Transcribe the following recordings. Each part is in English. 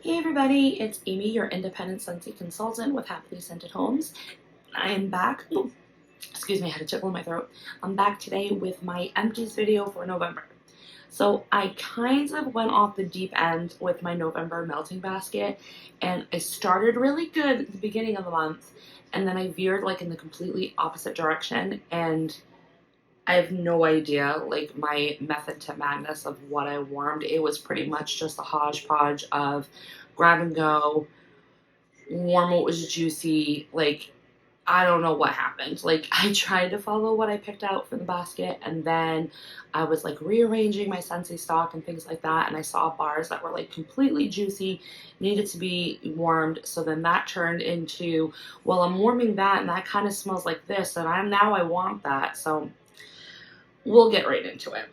Hey everybody, it's Amy, your independent Scentsy consultant with Happily Scented Homes. I am back. Oh, excuse me, I had a tickle in my throat. I'm back today with my Empties video for November. So I kind of went off the deep end with my November melting basket, and I started really good at the beginning of the month, and then I veered like in the completely opposite direction, and I have no idea, like, my method to madness of what I warmed. It was pretty much just a hodgepodge of grab and go, warm what was juicy. Like, I don't know what happened. Like, I tried to follow what I picked out for the basket, and then I was like rearranging my Scentsy stock and things like that, and I saw bars that were like completely juicy, needed to be warmed. So then that turned into, well, I'm warming that, and that kind of smells like this, and I want that. So we'll get right into it.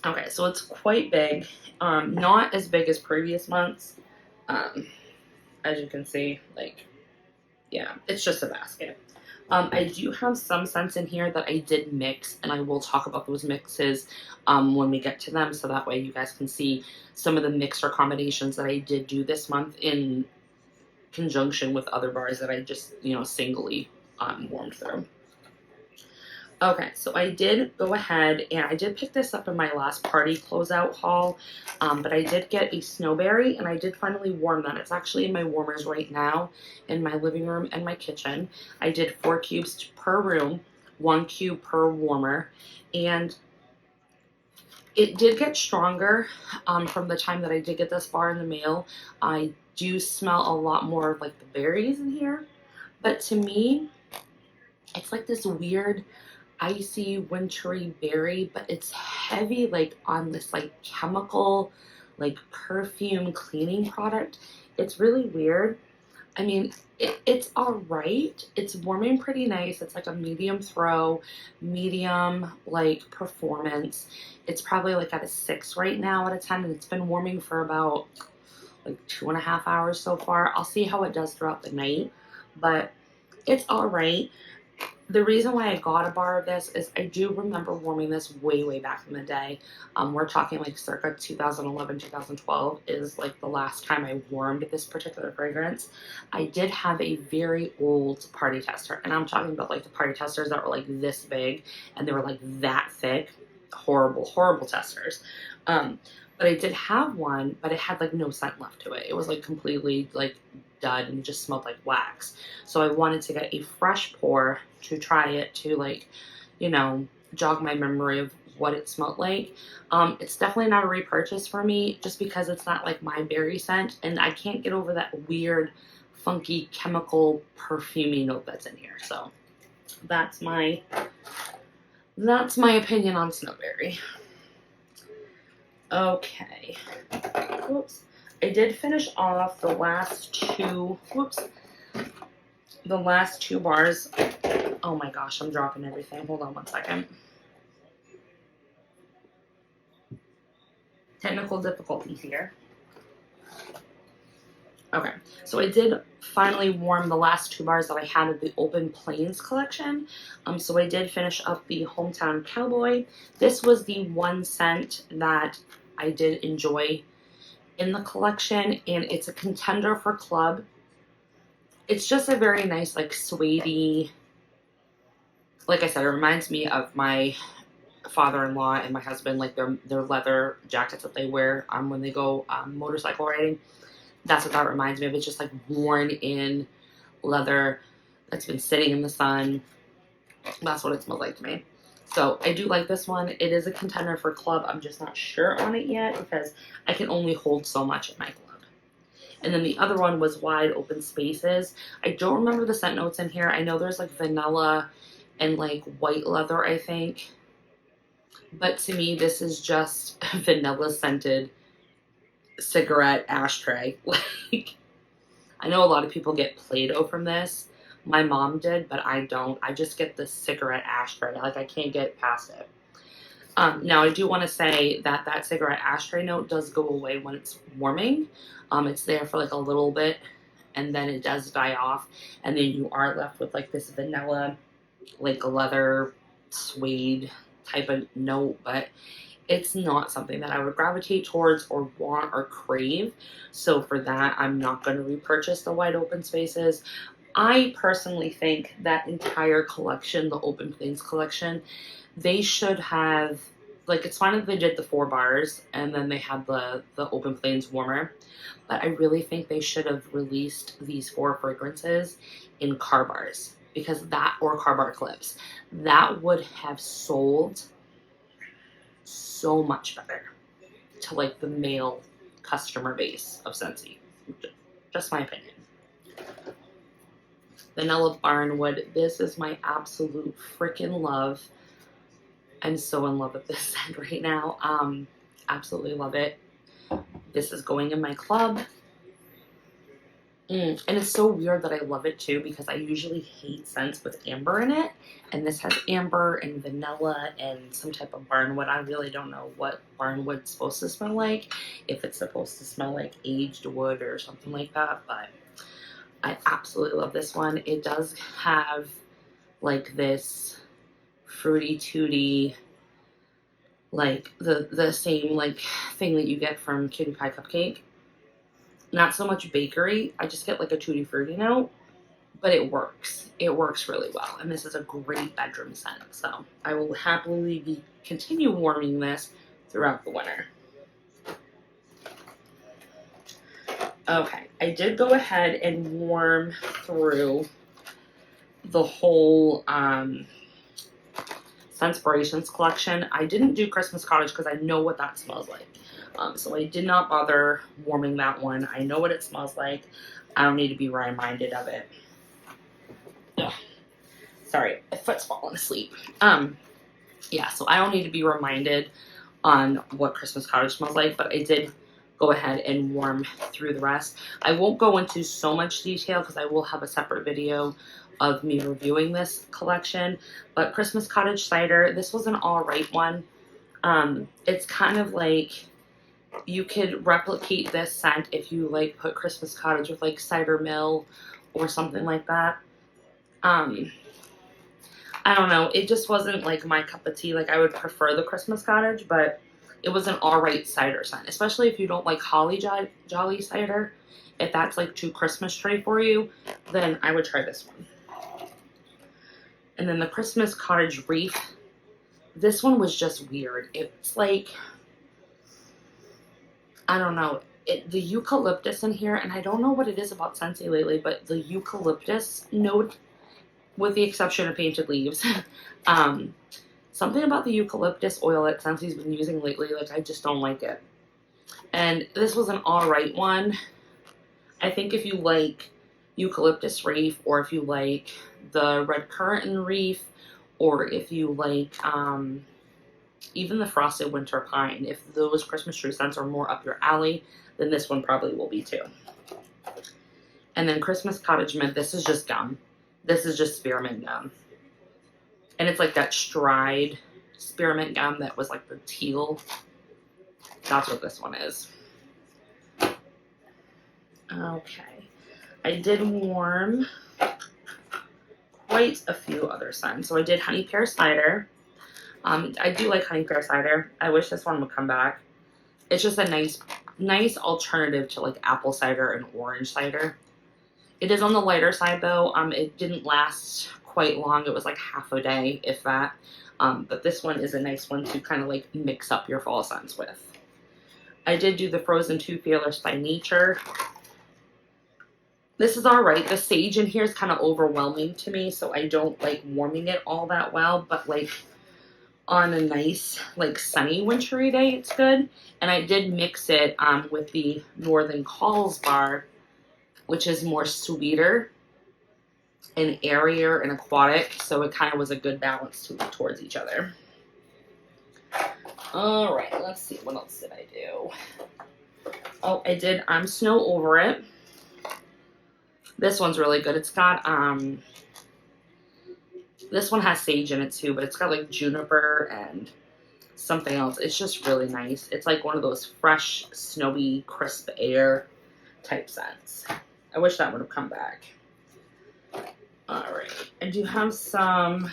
Okay, so it's quite big. Not as big as previous months. Um, as you can see, like, yeah, it's just a basket. I do have some scents in here that I did mix, and I will talk about those mixes when we get to them, so that way you guys can see some of the mixer combinations that I did do this month in conjunction with other bars that I just, singly warmed through. Okay, so I did go ahead and I did pick this up in my last party closeout haul, but I did get a snowberry and I did finally warm that. It's actually in my warmers right now in my living room and my kitchen. I did 4 cubes per room, 1 cube per warmer, and it did get stronger from the time that I did get this bar in the mail. I do smell a lot more of like the berries in here, but to me, it's like this weird icy wintry berry, but it's heavy like on this like chemical like perfume cleaning product. It's really weird. I mean, it's all right. It's warming pretty nice. It's like a medium throw, medium like performance. It's probably like at a 6 right now out of 10, and it's been warming for about like 2.5 hours so far. I'll see how it does throughout the night, but it's all right. The reason why I got a bar of this is I do remember warming this way back in the day. We're talking like circa 2011, 2012 is like the last time I warmed this particular fragrance. I did have a very old party tester, and I'm talking about like the party testers that were like this big and they were like that thick. Horrible testers. But I did have one, but it had like no scent left to it. It was like completely like dud and just smelled like wax. So I wanted to get a fresh pour to try it to like, jog my memory of what it smelled like. It's definitely not a repurchase for me just because it's not like my berry scent, and I can't get over that weird, funky chemical perfumey note that's in here. So that's my opinion on Snowberry. Okay. Whoops. I did finish off the last two bars. Oh my gosh, I'm dropping everything. Hold on one second. Technical difficulties here. Okay, so I did finally warm the last 2 bars that I had of the Open Plains collection. So I did finish up the Hometown Cowboy. This was the one scent that I did enjoy in the collection, and it's a contender for club. It's just a very nice, like, suede-y, like I said, it reminds me of my father-in-law and my husband, like their leather jackets that they wear when they go motorcycle riding. That's what that reminds me of. It's just like worn in leather that's been sitting in the sun. That's what it smells like to me. So I do like this one. It is a contender for club. I'm just not sure on it yet because I can only hold so much in my club. And then the other one was Wide Open Spaces. I don't remember the scent notes in here. I know there's like vanilla and like white leather, I think. But to me, this is just vanilla scented cigarette ashtray. Like, I know a lot of people get Play-Doh from this. My mom did, but I don't. I just get the cigarette ashtray. Like, I can't get past it. Now, I do want to say that that cigarette ashtray note does go away when it's warming. It's there for like a little bit, and then it does die off, and then you are left with like this vanilla, like leather, suede type of note, but It's not something that I would gravitate towards or want or crave. So for that, I'm not going to repurchase the Wide Open Spaces. I personally think that entire collection, the Open Plains collection, they should have, like, it's fine if they did the 4 bars and then they had the Open Plains warmer, but I really think they should have released these 4 fragrances in car bars, because that, or car bar clips, that would have sold so much better to like the male customer base of Scentsy. Just my opinion. Vanilla Barnwood. This is my absolute freaking love. I'm so in love with this scent right now. Absolutely love it. This is going in my club. And it's so weird that I love it too, because I usually hate scents with amber in it. And this has amber and vanilla and some type of barnwood. I really don't know what barnwood's supposed to smell like. If it's supposed to smell like aged wood or something like that. But I absolutely love this one. It does have like this fruity tooty, like the same like thing that you get from Cutie Pie Cupcake. Not so much bakery. I just get like a tutti frutti note, but it works. It works really well. And this is a great bedroom scent. So I will happily continue warming this throughout the winter. Okay, I did go ahead and warm through the whole Scentspirations collection. I didn't do Christmas Cottage because I know what that smells like. So I did not bother warming that one. I know what it smells like. I don't need to be reminded of it. Ugh. Sorry, my foot's falling asleep. Yeah, so I don't need to be reminded on what Christmas Cottage smells like, but I did go ahead and warm through the rest. I won't go into so much detail because I will have a separate video of me reviewing this collection. But Christmas Cottage Cider, this was an alright one. It's kind of like, you could replicate this scent if you like put Christmas Cottage with like cider mill or something like that. I don't know. It just wasn't like my cup of tea. Like, I would prefer the Christmas Cottage, but it was an alright cider scent, especially if you don't like Holly Jolly cider. If that's like too Christmas tree for you, then I would try this one. And then the Christmas Cottage Reef. This one was just weird. It's like, I don't know, the eucalyptus in here, and I don't know what it is about Scentsy lately, but the eucalyptus note, with the exception of Painted Leaves, something about the eucalyptus oil that Scentsy's been using lately, like, I just don't like it. And this was an alright one. I think if you like Eucalyptus Reef, or if you like the Red Currant Reef, or if you like even the Frosted Winter Pine, if those Christmas tree scents are more up your alley, then this one probably will be too. And then Christmas Cottage Mint, this is just gum. This is just spearmint gum. And it's like that stride spearmint gum that was like the teal. That's what this one is. Okay. I did warm quite a few other scents. So I did Honey Pear Cider. I do like Honey Pear Cider. I wish this one would come back. It's just a nice alternative to like apple cider and orange cider. It is on the lighter side though. It didn't last quite long. It was like half a day, if that. But this one is a nice one to kind of like mix up your fall scents with. I did do the Frozen 2 Fearless by Nature. This is alright. The sage in here is kind of overwhelming to me, so I don't like warming it all that well, but like on a nice like sunny wintry day, it's good. And I did mix it with the Northern Calls bar, which is more sweeter and airier and aquatic, so it kind of was a good balance towards each other. Alright, let's see, what else did I do? Oh, I did Snow Over It. This one's really good. It's got this one has sage in it too, but it's got like juniper and something else. It's just really nice. It's like one of those fresh, snowy, crisp air type scents. I wish that would have come back. Alright, I do have some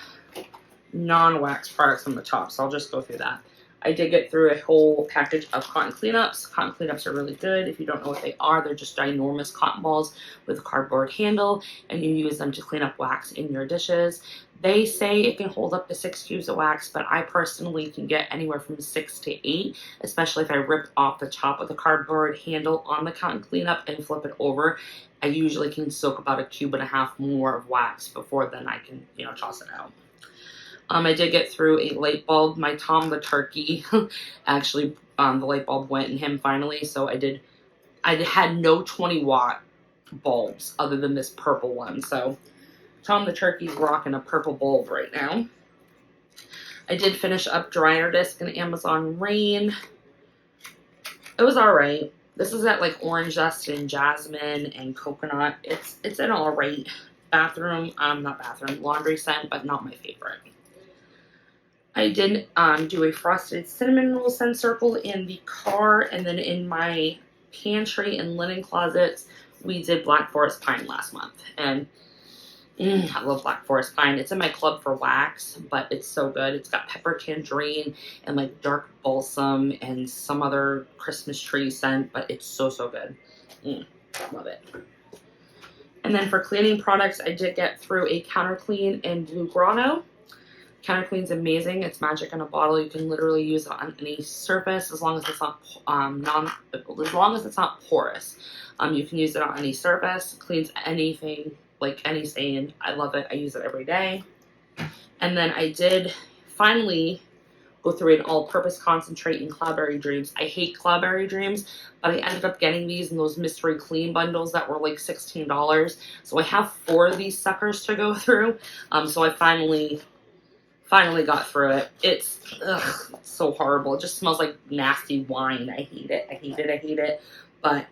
non-wax products on the top, so I'll just go through that. I did get through a whole package of cotton cleanups. Cotton cleanups are really good. If you don't know what they are, they're just ginormous cotton balls with a cardboard handle, and you use them to clean up wax in your dishes. They say it can hold up to 6 cubes of wax, but I personally can get anywhere from 6 to 8, especially if I rip off the top of the cardboard handle on the cotton cleanup and flip it over. I usually can soak about 1.5 cubes more of wax before then I can, toss it out. I did get through a light bulb. My Tom the turkey, actually, the light bulb went in him finally. So I had no 20-watt bulbs other than this purple one. So Tom the turkey's rocking a purple bulb right now. I did finish up dryer disc in Amazon Rain. It was all right. This is at like orange zest and jasmine and coconut. It's an all right laundry scent, but not my favorite. I did do a frosted cinnamon roll scent circle in the car, and then in my pantry and linen closets, we did Black Forest Pine last month. And I love Black Forest Pine. It's in my club for wax, but it's so good. It's got pepper tangerine and like dark balsam and some other Christmas tree scent, but it's so, so good. Love it. And then for cleaning products, I did get through a counter clean in Blue Grotto. Counter Clean's amazing. It's magic in a bottle. You can literally use it on any surface as long as it's not porous. You can use it on any surface. Cleans anything, like any stain. I love it. I use it every day. And then I did finally go through an all-purpose concentrate in Cloudberry Dreams. I hate Cloudberry Dreams, but I ended up getting these in those mystery clean bundles that were like $16. So I have 4 of these suckers to go through. So I finally got through it. It's so horrible. It just smells like nasty wine. I hate it. But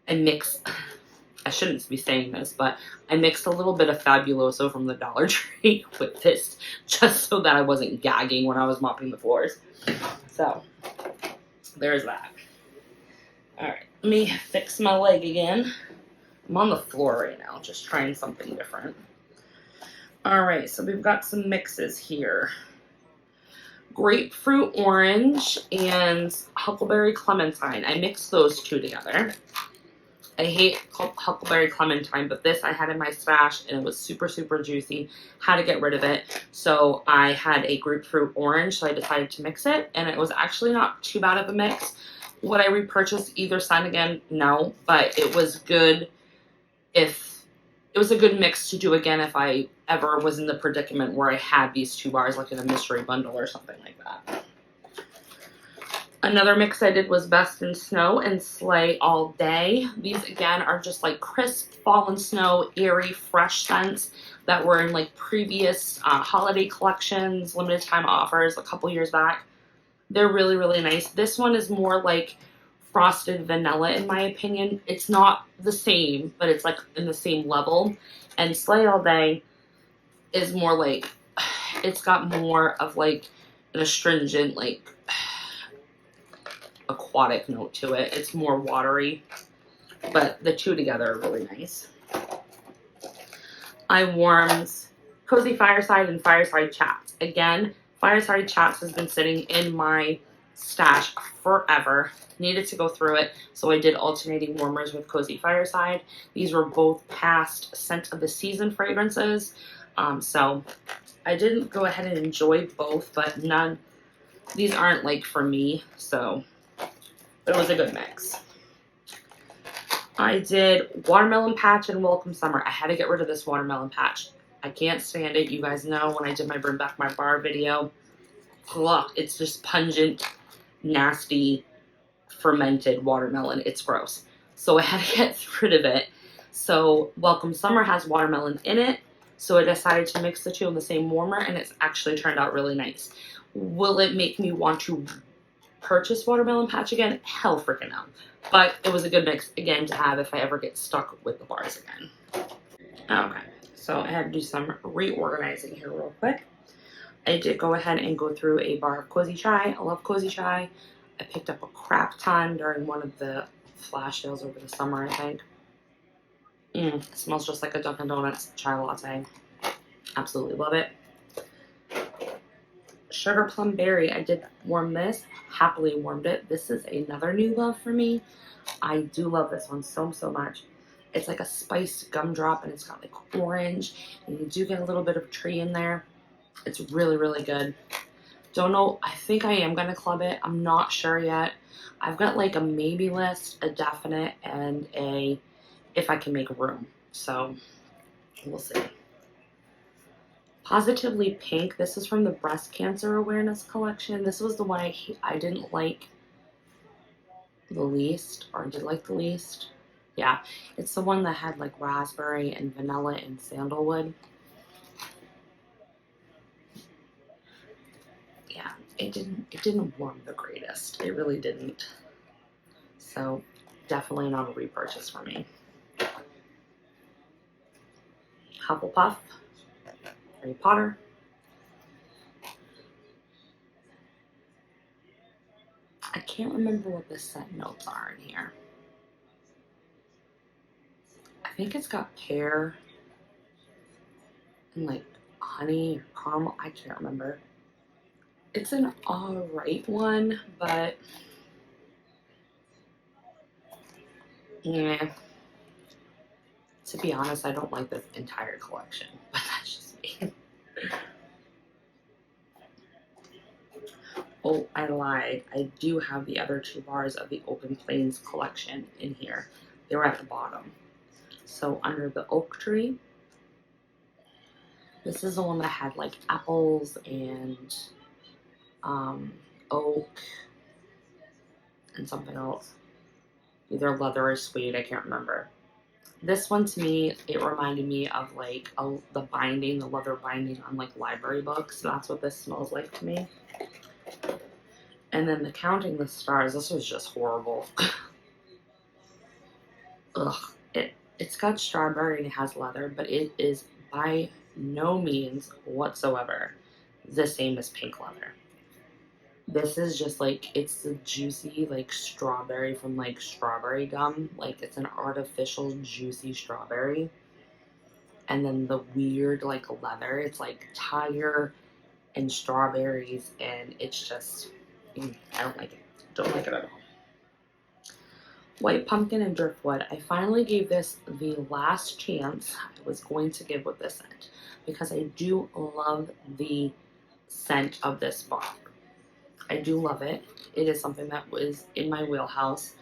I shouldn't be saying this, but I mixed a little bit of Fabuloso from the Dollar Tree with this just so that I wasn't gagging when I was mopping the floors. So there's that. All right, let me fix my leg again. I'm on the floor right now, just trying something different. All right, so we've got some mixes here. Grapefruit orange and huckleberry clementine. I mixed those 2 together. I hate huckleberry clementine, but this I had in my stash and it was super, super juicy. Had to get rid of it. So I had a grapefruit orange, so I decided to mix it, and it was actually not too bad of a mix. Would I repurchase either scent again? No, but it was good it was a good mix to do again if I ever was in the predicament where I had these 2 bars like in a mystery bundle or something like that. Another mix I did was Best in Snow and Slay All Day. These again are just like crisp fall and snow, airy, fresh scents that were in like previous holiday collections, limited time offers a couple years back. They're really, really nice. This one is more like frosted vanilla in my opinion. It's not the same, but it's like in the same level. And Slay All Day is more like, it's got more of like an astringent, like aquatic note to it. It's more watery, but the 2 together are really nice. I warmed Cozy Fireside and Fireside Chats. Again, Fireside Chats has been sitting in my stash forever. Needed to go through it, so I did alternating warmers with Cozy Fireside. These were both past scent of the season fragrances, so I did go ahead and enjoy both, but these aren't like for me, so it was a good mix. I did Watermelon Patch and Welcome Summer. I had to get rid of this Watermelon Patch. I can't stand it. You guys know when I did my Bring Back My Bar video, look, it's just pungent, nasty, fermented watermelon. It's gross. So I had to get rid of it. So Welcome Summer has watermelon in it. So I decided to mix the 2 in the same warmer, and it's actually turned out really nice. Will it make me want to purchase Watermelon Patch again? Hell freaking no. But it was a good mix, again, to have if I ever get stuck with the bars again. Okay, so I had to do some reorganizing here real quick. I did go ahead and go through a bar of Cozy Chai. I love Cozy Chai. I picked up a crap ton during one of the flash sales over the summer, I think. It smells just like a Dunkin' Donuts chai latte. Absolutely love it. Sugar Plum Berry. I did warm this, happily warmed it. This is another new love for me. I do love this one so, so much. It's like a spiced gumdrop and it's got like orange and you do get a little bit of tree in there. It's really, really good. Don't know, I think I am gonna club it. I'm not sure yet. I've got like a maybe list, a definite, and a if I can make room. So we'll see. Positively Pink. This is from the Breast Cancer Awareness Collection. This was the one I didn't like the least, or did like the least. Yeah, it's the one that had like raspberry and vanilla and sandalwood. Yeah, it didn't warm the greatest. It really didn't. So definitely not a repurchase for me. Hufflepuff, Harry Potter. I can't remember what the scent notes are in here. I think it's got pear and like honey or caramel. I can't remember. It's an alright one, but yeah. To be honest, I don't like this entire collection, but that's just me. Oh, I lied. I do have the other 2 bars of the Open Plains collection in here. They were at the bottom. So under the oak tree, this is the one that had like apples and oak and something else. Either leather or suede, I can't remember. This one to me, it reminded me of like the binding, the leather binding on like library books. That's what this smells like to me. And then the Counting the Stars, this was just horrible. Ugh. It's got strawberry and it has leather, but it is by no means whatsoever the same as pink leather. This is just like, it's the juicy like strawberry from like strawberry gum. Like it's an artificial juicy strawberry. And then the weird like leather, it's like tiger and strawberries, and it's just, I don't like it. Don't like it at all. White Pumpkin and Driftwood. I finally gave this the last chance I was going to give with this scent because I do love the scent of this bar. I do love it. It is something that was in my wheelhouse.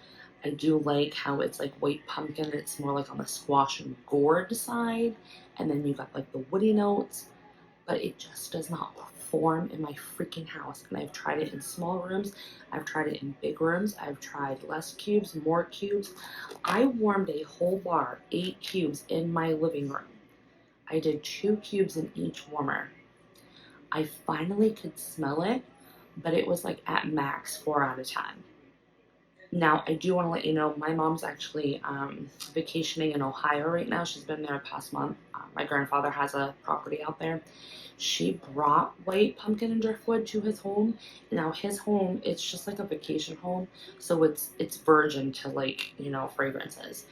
I do like how it's like white pumpkin. It's more like on the squash and gourd side. And then you got like the woody notes. But it just does not perform in my freaking house. And I've tried it in small rooms. I've tried it in big rooms. I've tried less cubes, more cubes. I warmed a whole bar, 8 cubes in my living room. I did 2 cubes in each warmer. I finally could smell it, but it was like at max 4 out of 10. Now, I do want to let you know, my mom's actually vacationing in Ohio right now. She's been there past month. My grandfather has a property out there. She brought White Pumpkin and Driftwood to his home. Now, his home, it's just like a vacation home. So it's virgin to like, fragrances.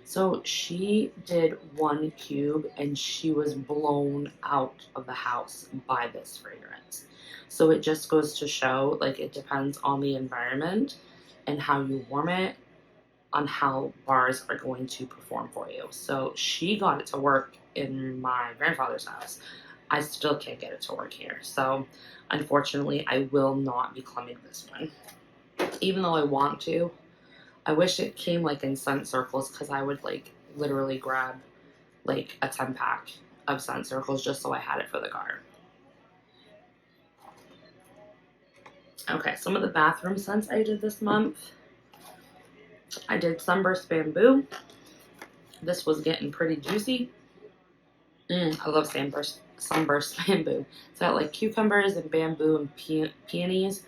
So she did 1 cube and she was blown out of the house by this fragrance. So it just goes to show, like, it depends on the environment and how you warm it on how bars are going to perform for you. So she got it to work in my grandfather's house. I still can't get it to work here. So unfortunately, I will not be clumbing this one. Even though I want to, I wish it came like in scent circles because I would like literally grab like a 10-pack of scent circles just so I had it for the car. Okay, some of the bathroom scents I did this month. I did Sunburst Bamboo. This was getting pretty juicy. I love Sunburst Bamboo. It's got like cucumbers and bamboo and peonies.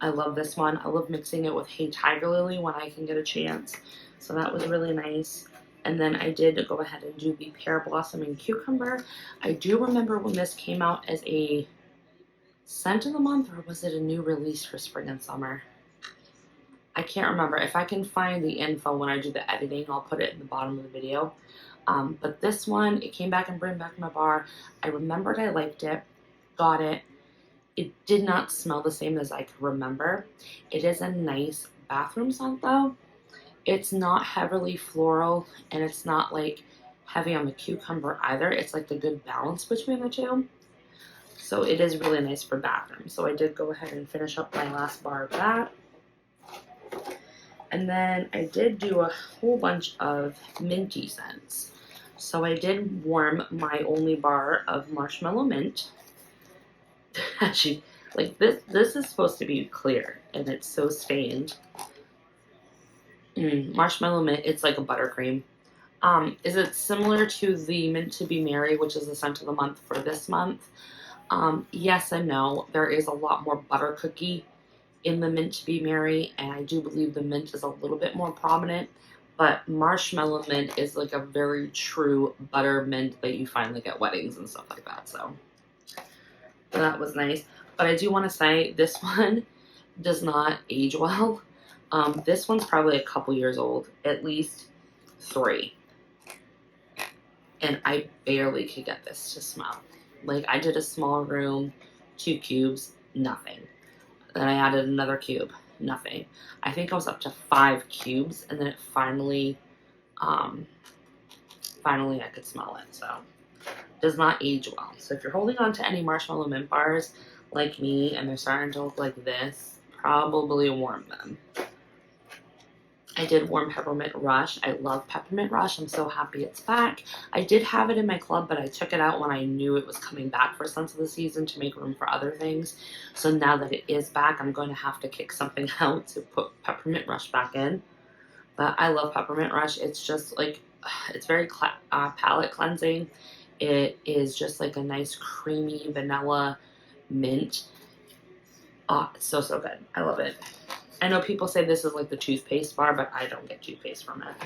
I love this one. I love mixing it with Hey Tiger Lily when I can get a chance. So that was really nice. And then I did go ahead and do the Pear Blossom and Cucumber. I do remember when this came out as a scent of the month, or was it a new release for spring and summer? I can't remember. If I can find the info when I do the editing, I'll put it in the bottom of the video. But this one, it came back and bring back my bar. I remembered I liked it, got it, It did not smell the same as I could remember. It is a nice bathroom scent though. It's not heavily floral and it's not like heavy on the cucumber either. It's like the good balance between the two. So it is really nice for bathroom. So I did go ahead and finish up my last bar of that. And then I did do a whole bunch of minty scents. So I did warm my only bar of marshmallow mint. Actually, like this is supposed to be clear and it's so stained. Marshmallow mint, it's like a buttercream. Is it similar to the Mint to Be Merry, which is the scent of the month for this month? Yes and no. There is a lot more butter cookie in the Mint to Be Merry, and I do believe the mint is a little bit more prominent. But marshmallow mint is like a very true butter mint that you find like at weddings and stuff like that. So that was nice. But I do want to say this one does not age well. This one's probably a couple years old, at least 3. And I barely could get this to smell. Like I did a small room, 2 cubes, nothing. Then I added another cube, nothing. I think I was up to 5 cubes, and then it finally I could smell it. So it does not age well. So if you're holding on to any marshmallow mint bars like me and they're starting to look like this, probably warm them. I did warm Peppermint Rush. I love Peppermint Rush. I'm so happy it's back. I did have it in my club, but I took it out when I knew it was coming back for Scents of the Season to make room for other things. So now that it is back, I'm going to have to kick something out to put Peppermint Rush back in. But I love Peppermint Rush. It's just like, it's very palate cleansing. It is just like a nice creamy vanilla mint. Oh, it's so, so good. I love it. I know people say this is like the toothpaste bar, but I don't get toothpaste from it.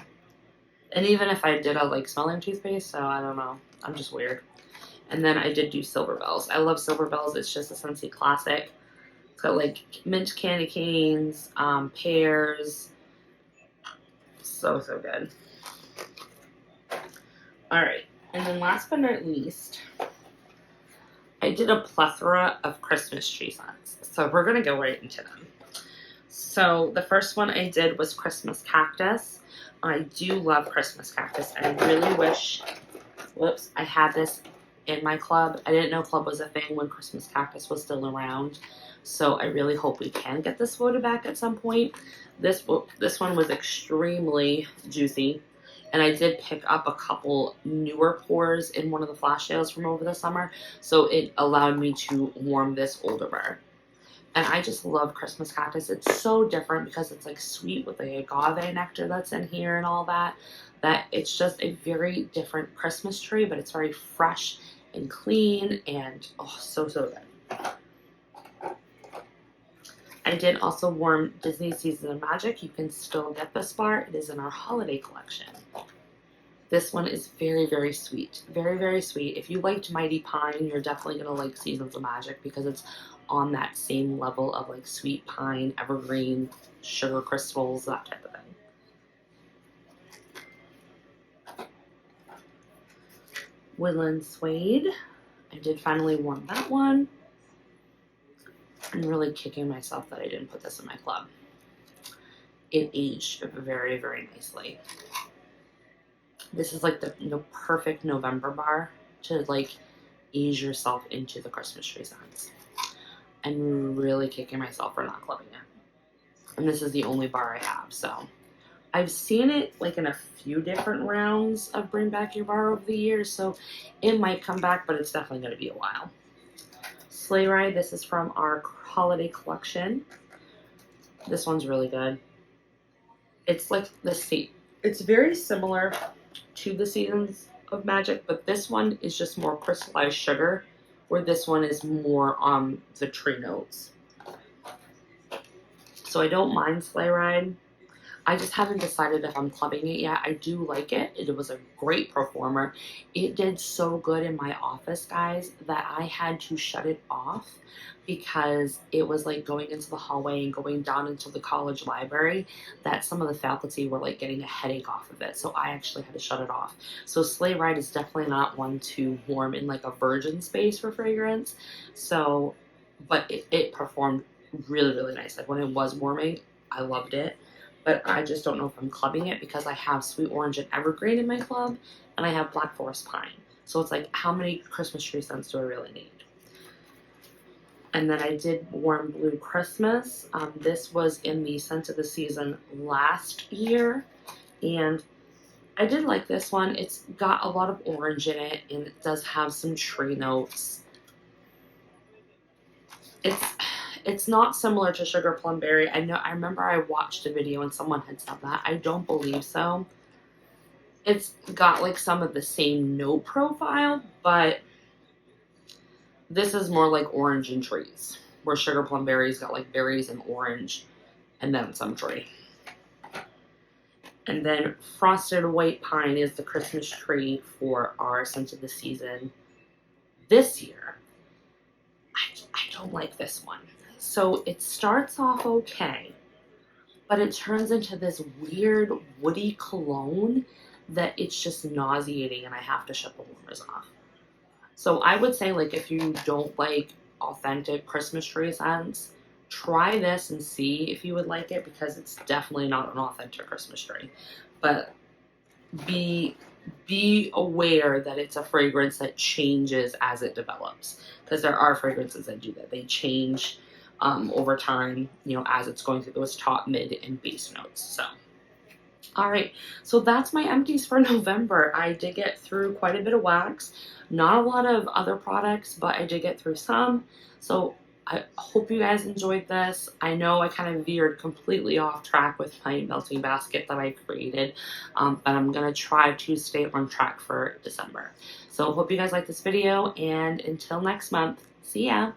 And even if I did, I like smelling toothpaste, so I don't know. I'm just weird. And then I did do Silver Bells. I love Silver Bells. It's just a Scentsy classic. It's got like mint candy canes, pears. So, so good. All right. And then last but not least, I did a plethora of Christmas tree scents. So we're going to go right into them. So the first one I did was Christmas Cactus. I do love Christmas Cactus. I really wish, I had this in my club. I didn't know club was a thing when Christmas Cactus was still around. So I really hope we can get this photo back at some point. This one was extremely juicy. And I did pick up a couple newer pours in one of the flash sales from over the summer. So it allowed me to warm this older bar. And I just love Christmas Cactus. It's so different because it's like sweet with the agave nectar that's in here and all that. That it's just a very different Christmas tree, but it's very fresh and clean and oh, so, so good. I did also warm Disney Season of Magic. You can still get this bar. It is in our holiday collection. This one is very, very sweet. Very, very sweet. If you liked Mighty Pine, you're definitely going to like Seasons of Magic because it's on that same level of like sweet pine, evergreen, sugar crystals, that type of thing. Woodland Suede. I did finally warm that one. I'm really kicking myself that I didn't put this in my club. It aged very, very nicely. This is like the perfect November bar to like ease yourself into the Christmas tree scents. I'm really kicking myself for not clubbing it. And this is the only bar I have, so. I've seen it like in a few different rounds of Bring Back Your Bar over the years, so it might come back, but it's definitely going to be a while. Sleigh Ride, this is from our holiday collection. This one's really good. It's like it's very similar to the Seasons of Magic, but this one is just more crystallized sugar, where this one is more on the tree notes. So I don't mind Sleigh Ride. I just haven't decided if I'm clubbing it yet. I do like it. It was a great performer. It did so good in my office, guys, that I had to shut it off because it was like going into the hallway and going down into the college library that some of the faculty were like getting a headache off of it. So I actually had to shut it off. So Sleigh Ride is definitely not one to warm in like a virgin space for fragrance. So but it performed really, really nice. Like when it was warming, I loved it. But I just don't know if I'm clubbing it because I have sweet orange and evergreen in my club, and I have black forest pine. So it's like, how many Christmas tree scents do I really need? And then I did Warm Blue Christmas. This was in the Scent of the Season last year, and I did like this one. It's got a lot of orange in it, and it does have some tree notes. It's not similar to Sugar Plum Berry. I remember I watched a video and someone had said that. I don't believe so. It's got like some of the same note profile, but this is more like orange and trees, where Sugar Plum Berry's got like berries and orange and then some tree. And then Frosted White Pine is the Christmas tree for our Scent of the Season this year. I don't like this one. So it starts off okay, but it turns into this weird woody cologne that it's just nauseating and I have to shut the warmers off. So I would say, like, if you don't like authentic Christmas tree scents, try this and see if you would like it, because it's definitely not an authentic Christmas tree. But be aware that it's a fragrance that changes as it develops, because there are fragrances that do that. They change over time, you know, as it's going through those top, mid, and base notes. So, all right, so that's my empties for November. I did get through quite a bit of wax, not a lot of other products, but I did get through some. So I hope you guys enjoyed this. I know I kind of veered completely off track with my melting basket that I created, but I'm going to try to stay on track for December. So hope you guys like this video, and until next month, see ya!